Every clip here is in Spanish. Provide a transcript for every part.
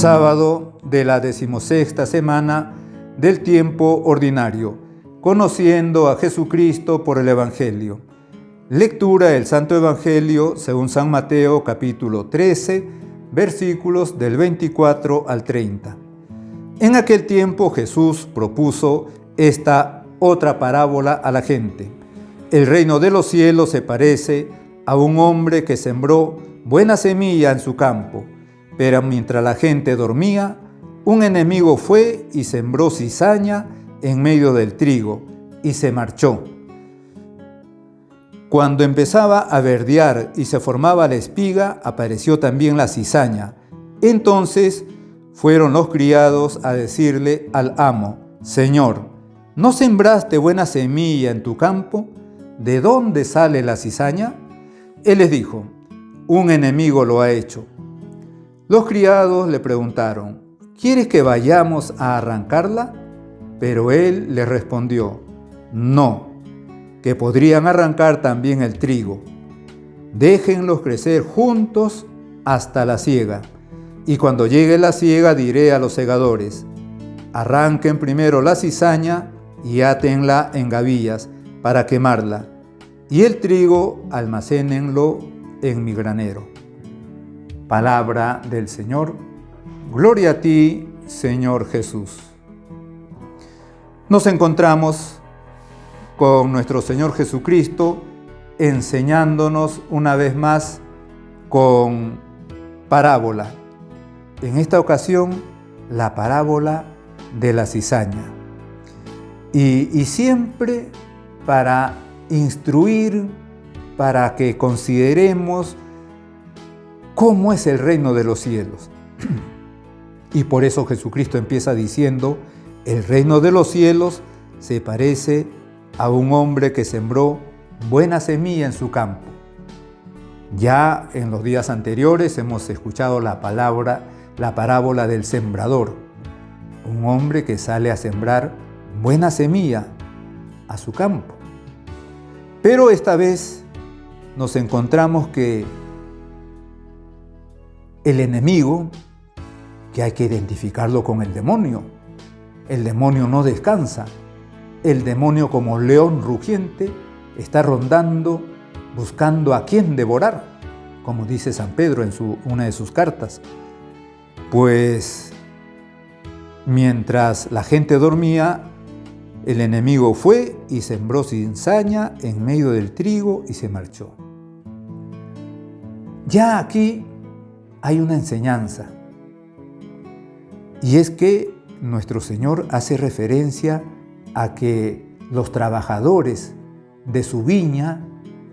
Sábado de la 16ª semana del tiempo ordinario, conociendo a Jesucristo por el Evangelio. Lectura del Santo Evangelio según San Mateo, capítulo 13, versículos del 24 al 30. En aquel tiempo Jesús propuso esta otra parábola a la gente. El reino de los cielos se parece a un hombre que sembró buena semilla en su campo, pero mientras la gente dormía, un enemigo fue y sembró cizaña en medio del trigo y se marchó. Cuando empezaba a verdear y se formaba la espiga, apareció también la cizaña. Entonces fueron los criados a decirle al amo: Señor, ¿no sembraste buena semilla en tu campo? ¿De dónde sale la cizaña? Él les dijo: un enemigo lo ha hecho. Los criados le preguntaron: ¿quieres que vayamos a arrancarla? Pero él les respondió: no, que podrían arrancar también el trigo. Déjenlos crecer juntos hasta la siega. Y cuando llegue la siega diré a los segadores: arranquen primero la cizaña y átenla en gavillas para quemarla, y el trigo almacénenlo en mi granero. Palabra del Señor. Gloria a ti, Señor Jesús. Nos encontramos con nuestro Señor Jesucristo enseñándonos una vez más con parábola. En esta ocasión, la parábola de la cizaña. Y siempre para instruir, para que consideremos cómo es el reino de los cielos. Y por eso Jesucristo empieza diciendo: el reino de los cielos se parece a un hombre que sembró buena semilla en su campo. Ya en los días anteriores hemos escuchado la parábola del sembrador, un hombre que sale a sembrar buena semilla a su campo. Pero esta vez nos encontramos que el enemigo, que hay que identificarlo con el demonio no descansa. El demonio, como león rugiente, está rondando, buscando a quién devorar, como dice San Pedro en una de sus cartas. Pues mientras la gente dormía, el enemigo fue y sembró cizaña en medio del trigo y se marchó. Ya aquí hay una enseñanza, y es que nuestro Señor hace referencia a que los trabajadores de su viña,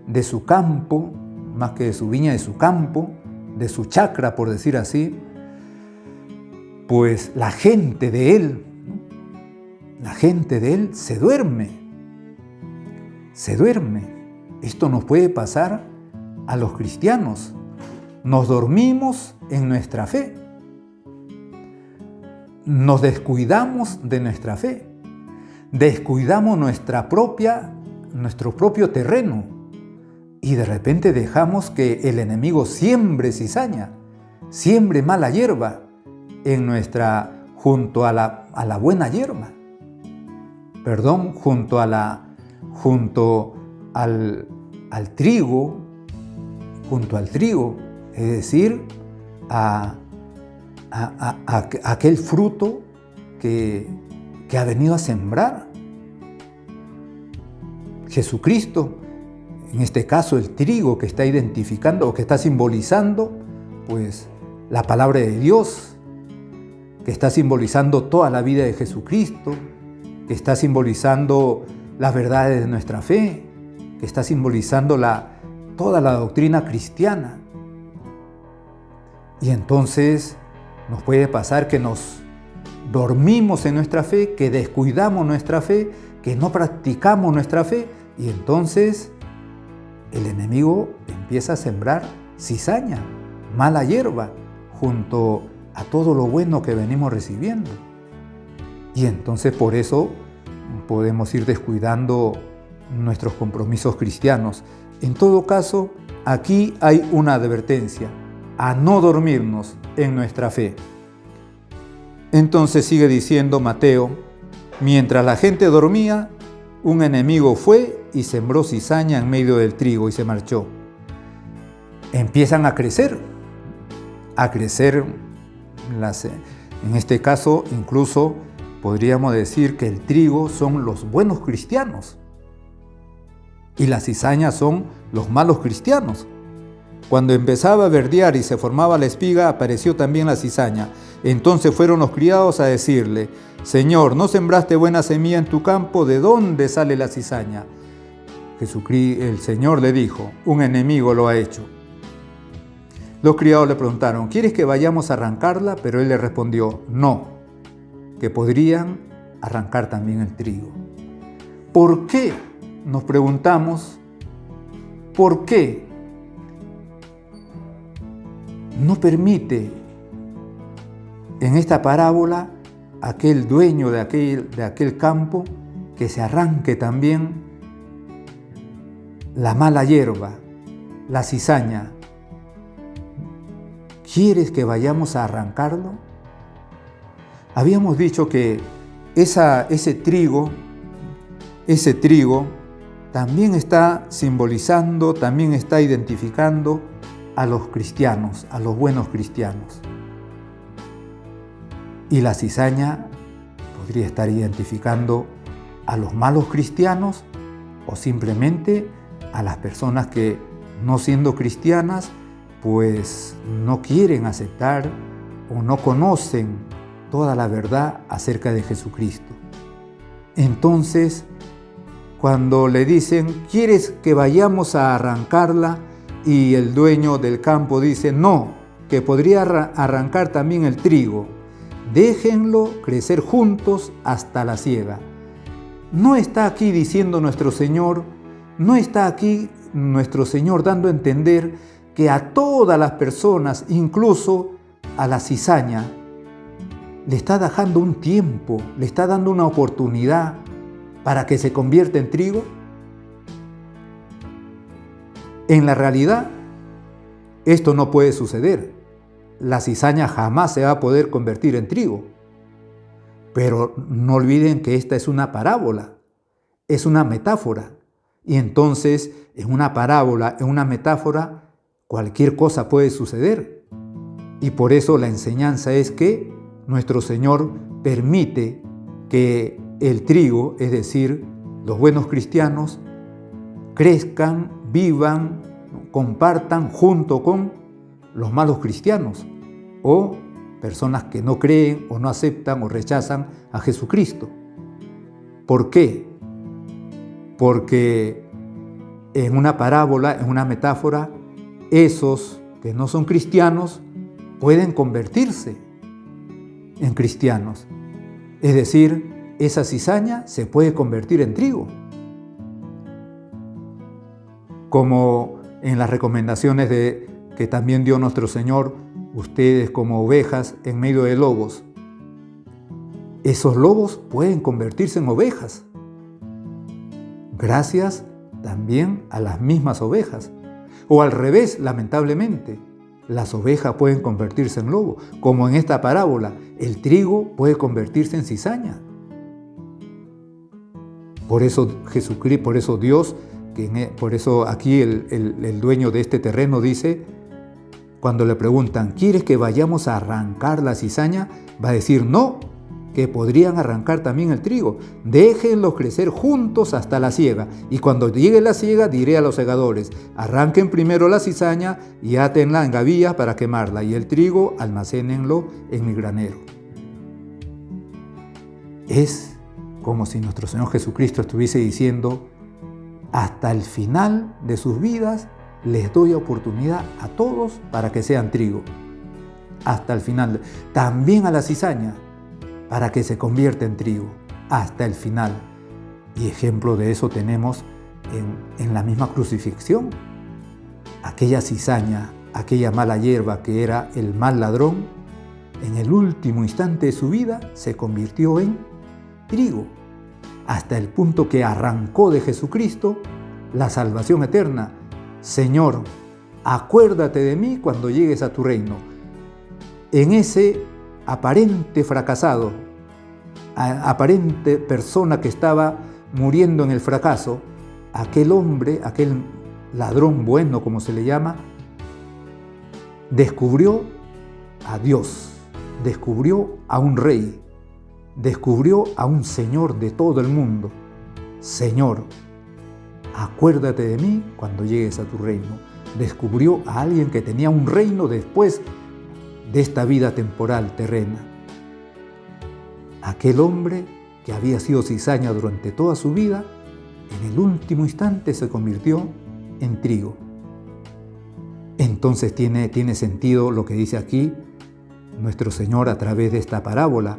de su campo, más que de su viña, de su campo, de su chacra, por decir así, pues la gente de Él se duerme. Esto nos puede pasar a los cristianos. Nos dormimos en nuestra fe. Nos descuidamos de nuestra fe. Descuidamos nuestro propio terreno. Y de repente dejamos que el enemigo siembre cizaña, siembre mala hierba junto a la buena hierba. Junto al trigo, es decir, a aquel fruto que ha venido a sembrar Jesucristo. En este caso, el trigo que está identificando o que está simbolizando, pues, la palabra de Dios, que está simbolizando toda la vida de Jesucristo, que está simbolizando las verdades de nuestra fe, que está simbolizando toda la doctrina cristiana. Y entonces nos puede pasar que nos dormimos en nuestra fe, que descuidamos nuestra fe, que no practicamos nuestra fe, y entonces el enemigo empieza a sembrar cizaña, mala hierba, junto a todo lo bueno que venimos recibiendo. Y entonces por eso podemos ir descuidando nuestros compromisos cristianos. En todo caso, aquí hay una advertencia: a no dormirnos en nuestra fe. Entonces sigue diciendo Mateo: mientras la gente dormía, un enemigo fue y sembró cizaña en medio del trigo y se marchó. Empiezan a crecer en este caso incluso podríamos decir que el trigo son los buenos cristianos y la cizaña son los malos cristianos. Cuando empezaba a verdear y se formaba la espiga, apareció también la cizaña. Entonces fueron los criados a decirle: Señor, ¿no sembraste buena semilla en tu campo? ¿De dónde sale la cizaña? El Señor le dijo: un enemigo lo ha hecho. Los criados le preguntaron: ¿quieres que vayamos a arrancarla? Pero él le respondió: no, que podrían arrancar también el trigo. ¿Por qué? Nos preguntamos, ¿por qué no permite en esta parábola aquel dueño de aquel campo que se arranque también la mala hierba, la cizaña? ¿Quieres que vayamos a arrancarlo? Habíamos dicho que ese trigo también está simbolizando, también está identificando a los cristianos, a los buenos cristianos. Y la cizaña podría estar identificando a los malos cristianos o simplemente a las personas que, no siendo cristianas, pues no quieren aceptar o no conocen toda la verdad acerca de Jesucristo. Entonces, cuando le dicen: ¿quieres que vayamos a arrancarla? Y el dueño del campo dice: no, que podría arrancar también el trigo. Déjenlo crecer juntos hasta la siega. No está aquí diciendo nuestro Señor, no está aquí nuestro Señor dando a entender que a todas las personas, incluso a la cizaña, le está dejando un tiempo, le está dando una oportunidad para que se convierta en trigo. En la realidad, esto no puede suceder. La cizaña jamás se va a poder convertir en trigo. Pero no olviden que esta es una parábola, es una metáfora. Y entonces, en una parábola, en una metáfora, cualquier cosa puede suceder. Y por eso la enseñanza es que nuestro Señor permite que el trigo, es decir, los buenos cristianos, crezcan, vivan, compartan junto con los malos cristianos o personas que no creen o no aceptan o rechazan a Jesucristo. ¿Por qué? Porque en una parábola, en una metáfora, esos que no son cristianos pueden convertirse en cristianos. Es decir, esa cizaña se puede convertir en trigo. Como en las recomendaciones que también dio nuestro Señor: ustedes como ovejas en medio de lobos. Esos lobos pueden convertirse en ovejas, gracias también a las mismas ovejas. O al revés, lamentablemente, las ovejas pueden convertirse en lobo, como en esta parábola, el trigo puede convertirse en cizaña. Por eso Jesucristo, por eso Dios, por eso aquí el dueño de este terreno dice, cuando le preguntan: ¿quieres que vayamos a arrancar la cizaña? Va a decir: no, que podrían arrancar también el trigo. Déjenlos crecer juntos hasta la siega. Y cuando llegue la siega, diré a los segadores: arranquen primero la cizaña y átenla en gavillas para quemarla, y el trigo almacénenlo en mi granero. Es como si nuestro Señor Jesucristo estuviese diciendo: hasta el final de sus vidas les doy oportunidad a todos para que sean trigo. Hasta el final. También a la cizaña, para que se convierta en trigo. Hasta el final. Y ejemplo de eso tenemos en la misma crucifixión. Aquella cizaña, aquella mala hierba que era el mal ladrón, en el último instante de su vida se convirtió en trigo, hasta el punto que arrancó de Jesucristo la salvación eterna. Señor, acuérdate de mí cuando llegues a tu reino. En ese aparente fracasado, aparente persona que estaba muriendo en el fracaso, aquel hombre, aquel ladrón bueno, como se le llama, descubrió a Dios, descubrió a un rey, descubrió a un Señor de todo el mundo. Señor, acuérdate de mí cuando llegues a tu reino. Descubrió a alguien que tenía un reino después de esta vida temporal, terrena. Aquel hombre que había sido cizaña durante toda su vida, en el último instante se convirtió en trigo. Entonces tiene sentido lo que dice aquí nuestro Señor a través de esta parábola.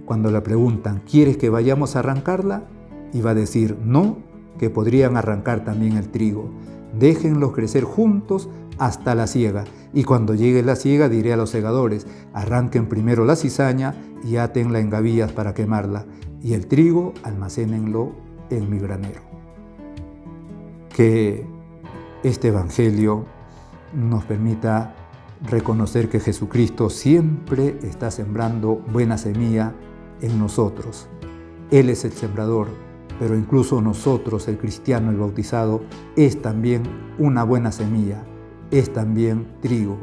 Cuando le preguntan, ¿quieres que vayamos a arrancarla? Y va a decir, no, que podrían arrancar también el trigo. Déjenlos crecer juntos hasta la siega. Y cuando llegue la siega diré a los segadores, arranquen primero la cizaña y átenla en gavillas para quemarla, y el trigo almacénenlo en mi granero. Que este Evangelio nos permita reconocer que Jesucristo siempre está sembrando buena semilla en nosotros. Él es el sembrador, pero incluso nosotros, el cristiano, el bautizado, es también una buena semilla, es también trigo.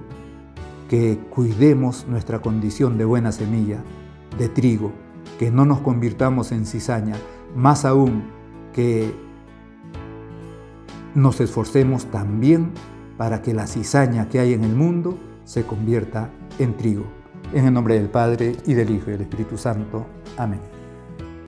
Que cuidemos nuestra condición de buena semilla, de trigo, que no nos convirtamos en cizaña, más aún que nos esforcemos también para que la cizaña que hay en el mundo se convierta en trigo. En el nombre del Padre, y del Hijo, y del Espíritu Santo. Amén.